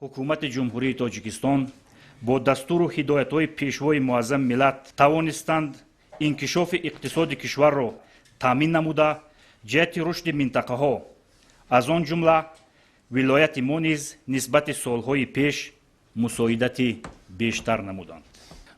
ҳукумати ҷумҳурии тоҷикистон бо дастуру ҳидоятҳои пешвои муаззам миллат тавонистанд инкишофи иқтисоди кишварро таъмин намуда ҷиҳати рушди минтақаҳо аз он ҷумла вилояти мо низ нисбати солҳои пеш мусоидати бештар намуданд.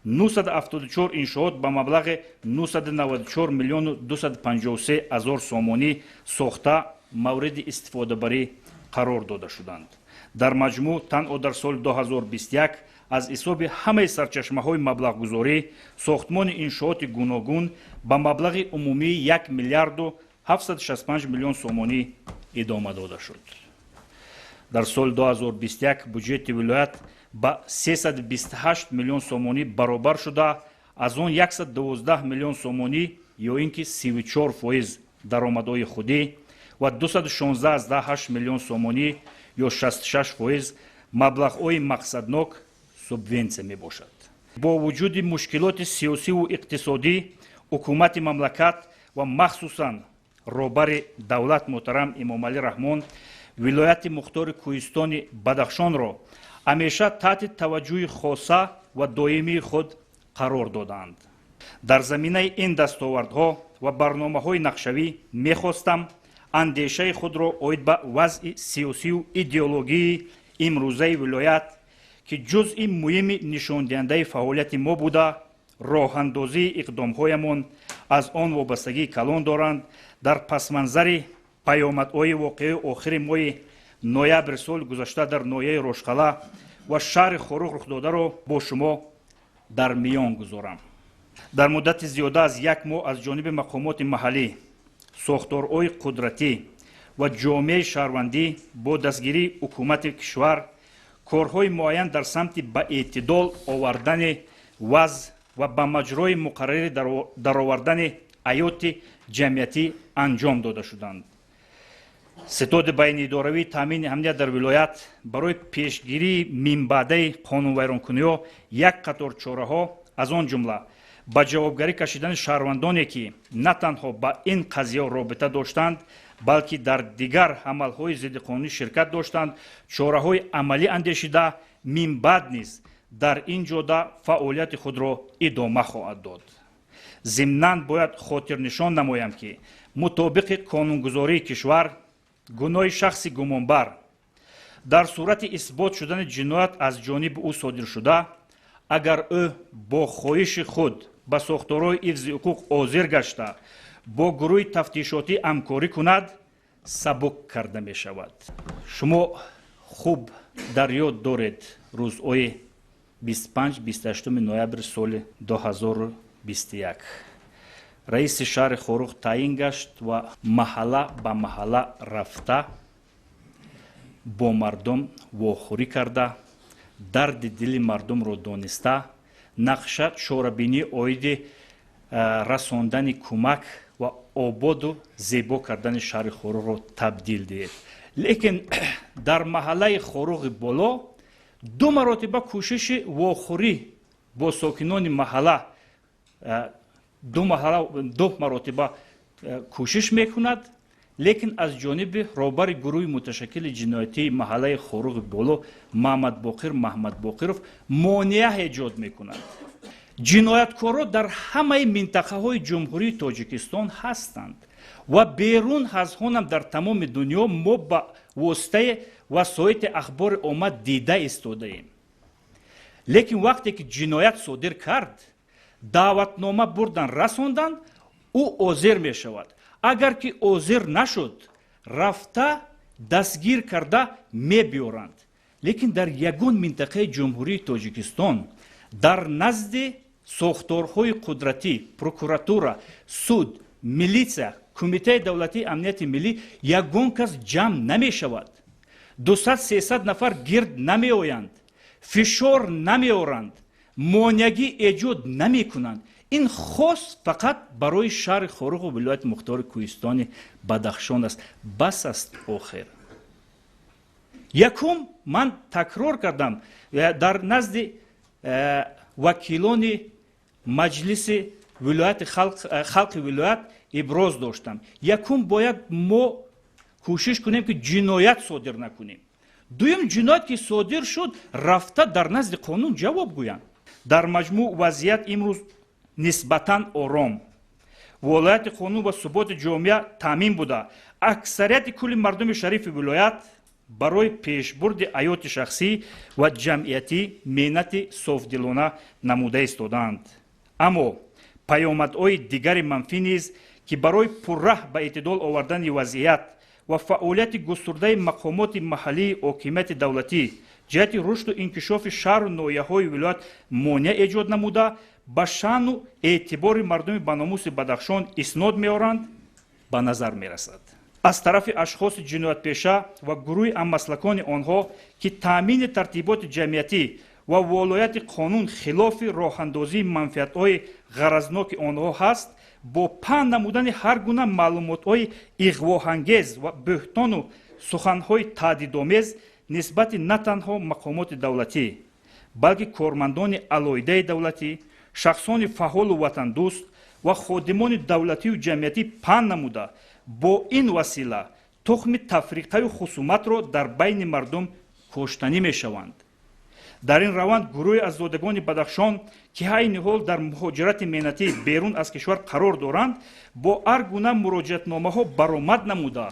974 иншоот ба маблағи 994 миллиону 253 ҳазор сомонӣ сохта мавриди истифодабарӣ қарор дода шуданд. дар маҷмӯъ танҳо дар соли 2021 аз ҳисоби ҳамаи сарчашмаҳои маблағгузорӣ сохтмони иншооти гуногун ба маблағи умумии 1 миллиарду 765 миллион сомонӣ идома дода шуд. дар соли 2021 буҷети вилоят ба 328 миллион сомонӣ баробар шуда аз он 112 миллион сомонӣ ё ин ки 34% даромадҳои худӣ ва 216,8 миллион сомонӣ ё 66% маблағҳои мақсаднок субвенсия мебошад. бо вуҷуди мушкилоти сиёсиву иқтисодӣ ҳукумати мамлакат ва махсусан роҳбари давлат муҳтарам Эмомалӣ Раҳмон вилояти мухтори Кӯҳистони Бадахшонро ҳамеша таҳти таваҷҷӯҳи хоса ва доимии худ қарор доданд. дар заминаи ин дастовардҳо ва барномаҳои нақшавӣ мехостам андешаи худро оид ба вазъи сиёсиву идеологии имрӯзаи вилоят ки ҷузъи муҳими нишондиҳандаи фаъолияти мо буда роҳандозии иқдомҳоямон аз он вобастагии калон доранд, дар пасманзари паёмадҳои воқеаи охири моҳи ноябри соли гузашта дар ноҳияи Рошқала ва шаҳри Хорух рухдодаро бо шумо дар миён гузорам. дар муддати зиёда аз 1 моҳ аз ҷониби мақомоти маҳаллӣ, сохторҳои қудратӣ ва ҷомеаи шаҳрвандӣ бо дастгирии ҳукумати кишвар корҳои муайян дар самти ба эътидол овардани вазъ ва ба маҷрои муқаррари даровардани ҳаёти ҷамъиятӣ анҷом дода шуданд. ситоди байниидоравии таъмини амният дар вилоят барои пешгирии минбаъдаи қонунвайронкуниҳо як қатор чораҳо аз он ҷумла ба ҷавобгарӣ кашидани шаҳрвандоне ки на танҳо ба ин қазия робита доштанд, балки дар дигар амалҳои зидди қонунӣ ширкат доштанд, чораҳои амалӣ андешида минбаъд низ дар ин ҷода фаъолияти худро идома хоҳад дод. зимнан бояд хотирнишон намоям ки мутобиқи қонунгузории кишвар гуноҳи шахси гумонбар дар сурати исбот шудани ҷиноят аз ҷониби ӯ содир шуда, агар ӯ бо хоҳиши худ ба сохторҳои ҳифзи ҳуқуқ ҳозир гашта бо гурӯҳи тафтишотӣ ҳамкорӣ кунад, сабук карда мешавад. шумо хуб дар ёд доред рӯзҳои 25-28 ноябри соли 2021 раиси шаҳри Хорух таъин гашт ва маҳалла ба маҳалла рафта бо мардум вохӯрӣ карда, дарди дили мардумро дониста, нақша чорабинии оиди расондани кӯмак ва ободу зебо кардани шаҳри Хорухро табдил диҳед. лекин дар маҳаллаи Хорухи боло 2 маротиба кӯшиши вохӯрӣ бо сокинони маҳалла 2 маротиба кӯшиш мекунад, лекин аз ҷониби роҳбари гурӯҳи муташаккили ҷиноятии маҳаллаи Хорухи боло Маҳмадбоқиров монеа эҷод мекунад. ҷинояткорро дар ҳамаи минтақаҳои ҷумҳурии Тоҷикистон ҳастанд ва берун аз онам дар тамоми дунё мо ба воситаи васоити ахбори оммад дида истодаем. лекин вақте ки ҷиноят содир кард, даъватнома бурдан расондан, ӯ озир мешавад. агар ки озир нашуд, рафта дастгир карда мебиёранд. лекин дар ягон минтақаи ҷумҳурии Тоҷикистон дар назди сохторҳои қудратӣ, прокуратура, суд, милитсия, кумитаи давлатии амнияти миллӣ ягон кас ҷамъ намешавад. 200-300 нафар гирд намеоянд, фишор намеоранд, монеагӣ эҷод намекунанд. ин хос фақат барои шаҳри Хоруху вилояти мухтори Кӯҳистони Бадахшон аст. бас аст охир. якум ман такрор кардам, дар назди вакилони маҷлиси вилояти халқи вилоят иброз доштам. якум бояд мо кӯшиш кунем ки ҷиноят содир накунем. дуюм ҷиноят ки содир шуд рафта дар назди қонун ҷавоб гӯянд. дар маҷмӯъ вазъият имрӯз нисбатан ором, волояти қонун ва суботи ҷомеа таъмин буда, аксарияти кулли мардуми шарифи вилоят барои пешбурди ҳаёти шахсӣ ва ҷамъиятӣ меҳнати софдилона намуда истодаанд. аммо паёмадҳои дигари манфӣ низ ки барои пурраҳ ба эътидол овардани вазъият ва фаъолияти густурдаи мақомоти маҳаллии ҳокимияти давлатӣ ҷиҳати рушду инкишофи шаҳру ноҳияҳои вилоят монеъ эҷод намуда, ба шаъну эътибори мардуми баномуси Бадахшон иснод меоранд, ба назар мерасад. аз тарафи ашхоси ҷиноятпеша ва гурӯҳи аммаслакони онҳо ки таъмини тартиботи ҷамъиятӣ ва волояти қонун хилофи роҳандозии манфиатҳои ғаразноки онҳо ҳаст, бо паҳн намудани ҳар гуна маълумотҳои иғвоҳангез ва бӯҳтону суханҳои таҳдидомез нисбати на танҳо мақомоти давлатӣ, балки кормандони алоҳидаи давлатӣ, шахсони фаъолу ватандӯст ва ходимони давлатию ҷамъиятӣ паҳн намуда, бо ин васила тухми тафриқаю хусуматро дар байни мардум коштанӣ мешаванд. дар ин раванд гурӯҳи азодагони Бадахшон ки ҳайни ҳол дар муҳоҷирати меҳнатӣ берун аз кишвар қарор доранд, бо ҳар гуна муроҷиатномаҳо баромад намуда,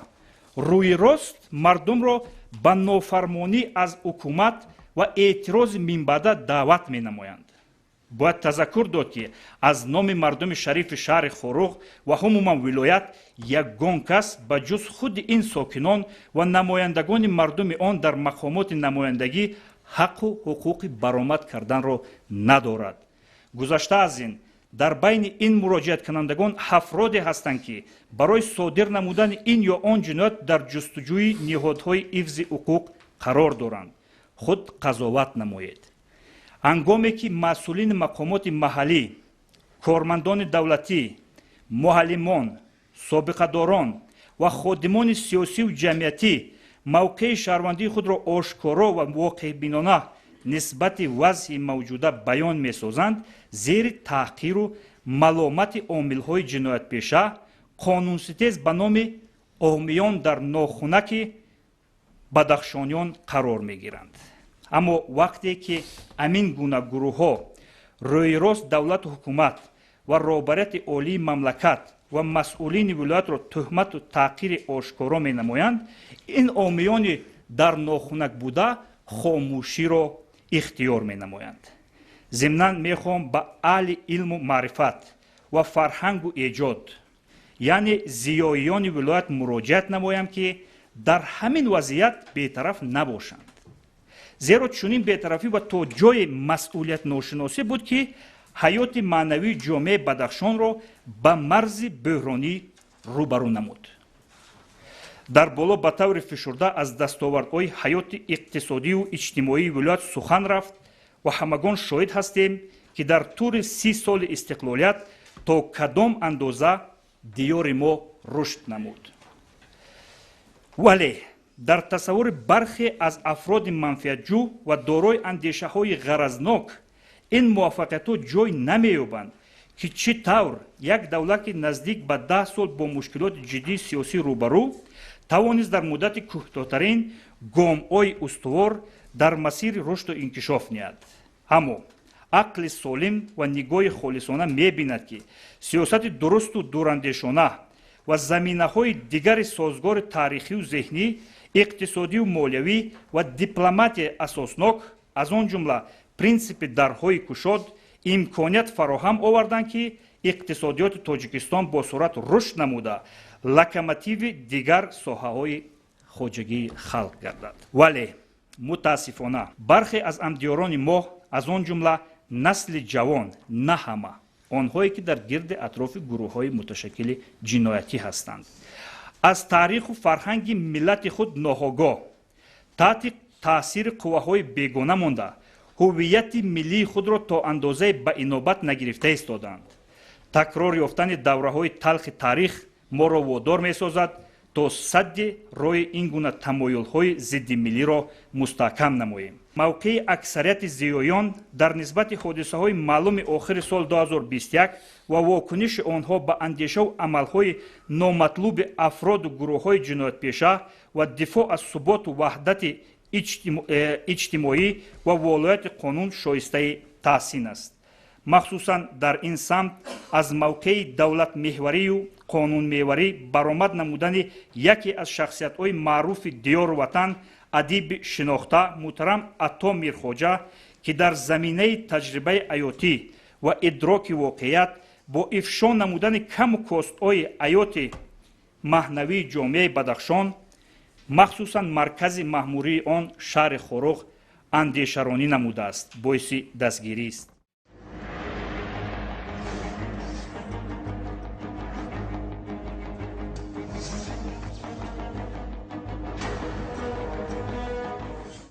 рӯи рост мардумро ба нофармонӣ аз ҳукумат ва эътирози минбаъда даъват менамоянд. бояд тазаккур дод ки аз номи мардуми шарифи шаҳри Хоруғ ва умуман вилоят ягон кас ба ҷуз худи ин сокинон ва намояндагони мардуми он дар мақомоти намояндагӣ ҳаққу ҳуқуқи баромад карданро надорад. гузашта аз ин, дар байни ин муроҷиаткунандагон афроде ҳастанд ки барои содир намудани ин ё он ҷиноят дар ҷустуҷӯи ниҳодҳои ҳифзи ҳуқуқ қарор доранд. худ қазоват намоед. ҳангоме ки масъулини мақомоти маҳаллӣ, кормандони давлатӣ, муаллимон, собиқадорон ва ходимони сиёсию ҷамъиятӣ мавқеи шаҳрвандии худро ошкоро ва воқеъбинона нисбати вазъи мавҷуда баён месозанд, зери таҳқиру маломати омилҳои ҷиноятпеша қонунситез ба номи омиён дар нохунаки бадахшониён қарор мегиранд. аммо вақте ки амин гуна гурӯҳҳо рӯйрост давлату ҳукумат ва роҳбарияти олии мамлакат ва масъулини вилоятро тӯҳмату таҳқири ошкоро менамоянд, ин омиёни дар нохунак буда хомӯширо ихтиёр менамоянд. зимнан мехоҳам ба аҳли илму маърифат ва фарҳангу эҷод, яъне зиёиёни вилоят муроҷиат намоям ки дар ҳамин вазъият бетараф набошанд. зеро чунин бетарафӣ ва то ҷои масъулиятношиносӣ буд ки ҳаёти маънавии ҷомеаи Бадахшонро ба марзи бӯҳронӣ рӯбарӯ намуд. дар боло ба таври фишурда аз дастовардҳои ҳаёти иқтисодию иҷтимоии вилоят сухан рафт ва ҳамагон шоҳид ҳастем ки дар тӯри 30 соли истиқлолият то кадом андоза диёри мо рушд намуд. вале дар тасаввури бархе аз афроди манфиатҷӯ ва дорои андешаҳои ғаразнок ин муваффақиятҳо ҷой намеёбанд ки чӣ тавр як давлати наздик ба 10 сол бо мушкилоти ҷиддии сиёсӣ рӯбарӯ тавонист дар муддати кӯтоҳтарин гомҳои устувор дар масири рушду инкишоф ниҳад. аммо ақли солим ва нигоҳи холисона мебинад ки сиёсати дурусту дурандешона ва заминаҳои дигари созгори таърихию зеҳнӣ, иқтисодию молиявӣ ва дипломатияи асоснок, аз он ҷумла принсипи дарҳои кушод, имконият фароҳам оварданд ки иқтисодиёти Тоҷикистон бо сурат рушд намуда локомотиви дигар соҳаҳои хоҷагии халқ гардад. вале мутаассифона бархе аз амдиёрони мо, аз он ҷумла насли ҷавон, на ҳама онҳое ки дар гирди атрофи гурӯҳҳои муташаккили ҷиноятӣ ҳастанд, аз таъриху фарҳанги миллати худ ноҳогоҳ таҳти таъсири қувваҳои бегона монда ҳуввияти миллии худро то андозае ба инобат нагирифта истодаанд. такрор ёфтани давраҳои талхи таърих моро водор месозад то садди роҳи ин гуна тамоюлҳои зидди миллиро мустаҳкам намоем. мавқеи аксарияти зиёён дар нисбати ҳодисаҳои маълуми охири соли 2021 ва вокуниши онҳо ба андешаву амалҳои номатлуби афроду гурӯҳҳои ҷиноятпеша ва дифоъ аз суботу ваҳдати иҷтимоӣ ва волояти қонун шоистаи таҳсин аст. махсусан дар ин самт аз мавқеи давлатмеҳварию қонунмеҳварӣ баромад намудани яке аз шахсиятҳои маъруфи диёру ватан, адиби шинохта муҳтарам Атто Мирхоҷа, ки дар заминаи таҷрибаи ҳаётӣ ва идроки воқеият бо ифшо намудани каму костҳои ҳаёти маҳнавии ҷомеаи Бадахшон, махсусан маркази маъмурии он шаҳри Хорух андешаронӣ намудааст, боиси дастгирист.